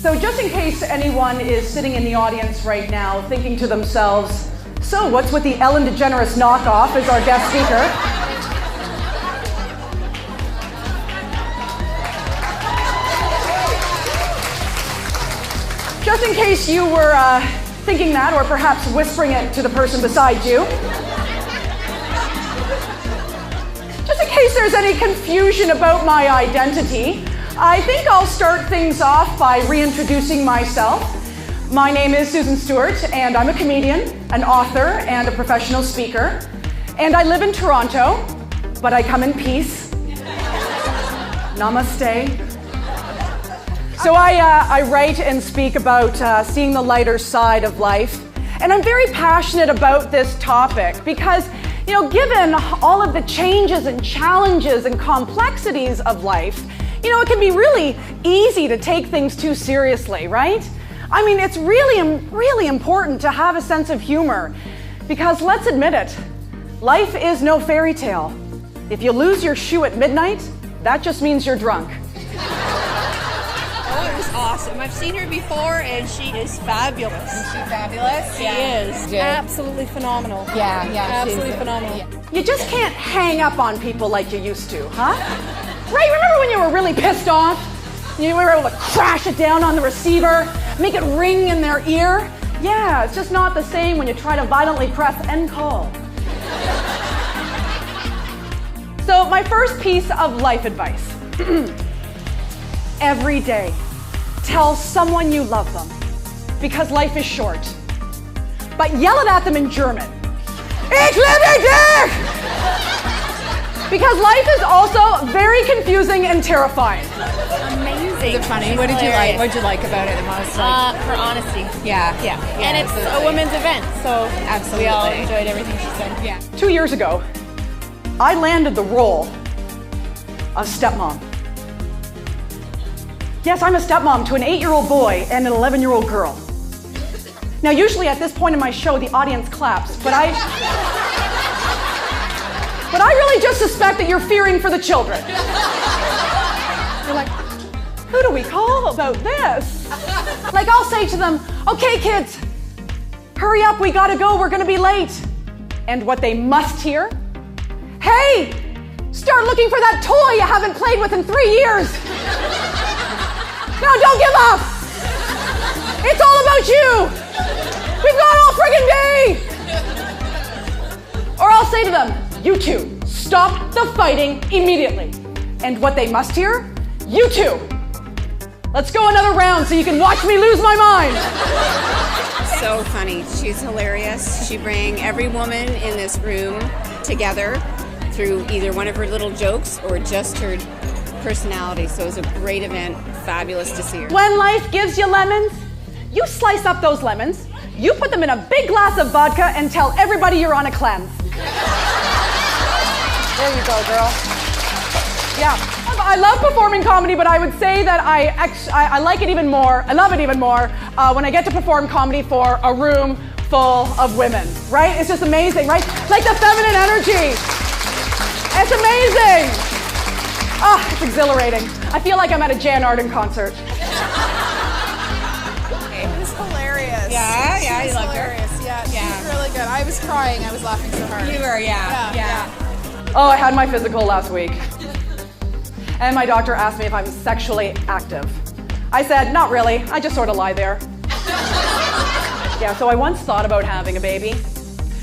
So just in case anyone is sitting in the audience right now thinking to themselves, so what's with the Ellen DeGeneres knockoff as our guest speaker? Just in case you were thinking that, or perhaps whispering it to the person beside you. Just in case there's any confusion about my identity, I think I'll start things off by reintroducing myself. My name is Susan Stewart, and I'm a comedian, an author, and a professional speaker. And I live in Toronto, but I come in peace. Namaste. So I write and speak about seeing the lighter side of life. And I'm very passionate about this topic because, you know, given all of the changes and challenges and complexities of life, you know, it can be really easy to take things too seriously, right? I mean, it's really important to have a sense of humor because, let's admit it, life is no fairy tale. If you lose your shoe at midnight, that just means you're drunk. Oh, it was awesome. I've seen her before and she is fabulous. Is she fabulous? She is. Absolutely phenomenal. Yeah. Absolutely phenomenal. Yeah. You just can't hang up on people like you used to, huh? Right, remember when you were really pissed off? You were able to crash it down on the receiver, make it ring in their ear? Yeah, it's just not the same when you try to violently press end call. So my first piece of life advice. Every day, tell someone you love them because life is short. But yell it at them in German. Ich liebe dich! Because life is also very confusing and terrifying. Amazing. Is it funny? What did you like? What did you like about it the most? Her honesty. Yeah. And it's a women's event, so Absolutely. we all enjoyed everything she said. Yeah. 2 years ago, I landed the role of stepmom. Yes, I'm a stepmom to an 8-year-old boy and an 11-year-old girl. Now, usually at this point in my show, the audience claps, but I really just suspect that you're fearing for the children. You're like, who do we call about this? Like, I'll say to them, okay, kids, hurry up, we gotta go, we're gonna be late. And what they must hear, hey, start looking for that toy you haven't played with in 3 years. No, don't give up. It's all about you. We've got all friggin' day. Or I'll say to them, you two, stop the fighting immediately. And what they must hear, you two, let's go another round so you can watch me lose my mind. So funny. She's hilarious. She brings every woman in this room together through either one of her little jokes or just her personality. So it was a great event. Fabulous to see her. When life gives you lemons, you slice up those lemons, you put them in a big glass of vodka and tell everybody you're on a cleanse. There you go, girl. Yeah. I love performing comedy, but I would say that I like it even more, I love it even more when I get to perform comedy for a room full of women, right? It's just amazing, right? Like the feminine energy. It's amazing. Ah, it's exhilarating. I feel like I'm at a Jan Arden concert. It was hilarious. Yeah, She you was loved her. hilarious. Yeah, she was really good. I was crying. I was laughing so hard. You were, yeah. Oh, I had my physical last week. And my doctor asked me if I'm sexually active. I said, not really. I just sort of lie there. Yeah, so I once thought about having a baby,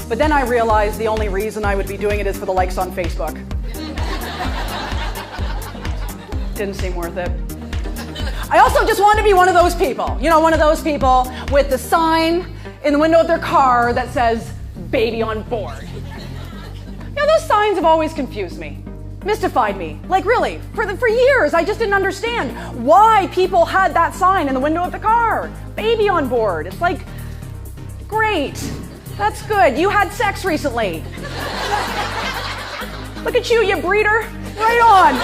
but then I realized the only reason I would be doing it is for the likes on Facebook. Didn't seem worth it. I also just wanted to be one of those people. You know, one of those people with the sign in the window of their car that says, baby on board. You know, those signs have always confused me, mystified me. Like really, for years, I just didn't understand why people had that sign in the window of the car. Baby on board. It's like, great, that's good. You had sex recently. Look at you, you breeder. Right on.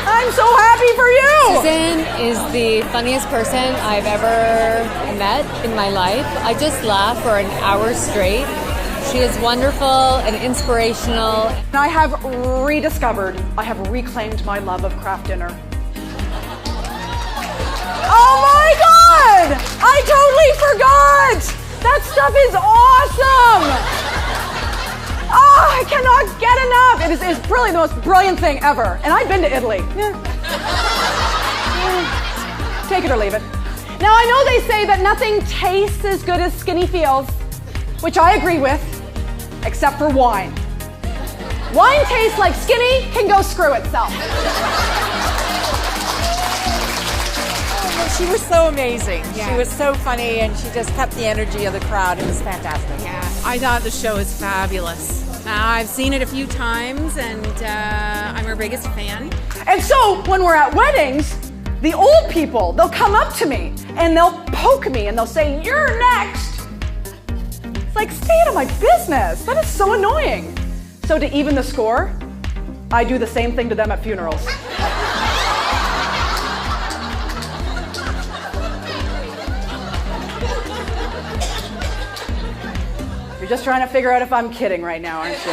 I'm so happy for you. Susan is the funniest person I've ever met in my life. I just laughed for an hour straight. She is wonderful and inspirational. And I have reclaimed my love of Kraft Dinner. Oh my God! I totally forgot! That stuff is awesome! Oh, I cannot get enough! It's really the most brilliant thing ever. And I've been to Italy. Take it or leave it. Now, I know they say that nothing tastes as good as skinny feels, which I agree with, except for wine. Wine tastes like skinny can go screw itself. She was so amazing. Yeah. She was so funny, and she just kept the energy of the crowd. It was fantastic. Yeah. I thought the show was fabulous. I've seen it a few times, and I'm her biggest fan. And so, when we're at weddings, the old people, they'll come up to me, and they'll poke me, and they'll say, "You're next." It's like, stay out of my business. That is so annoying. So to even the score, I do the same thing to them at funerals. You're just trying to figure out if I'm kidding right now, aren't you?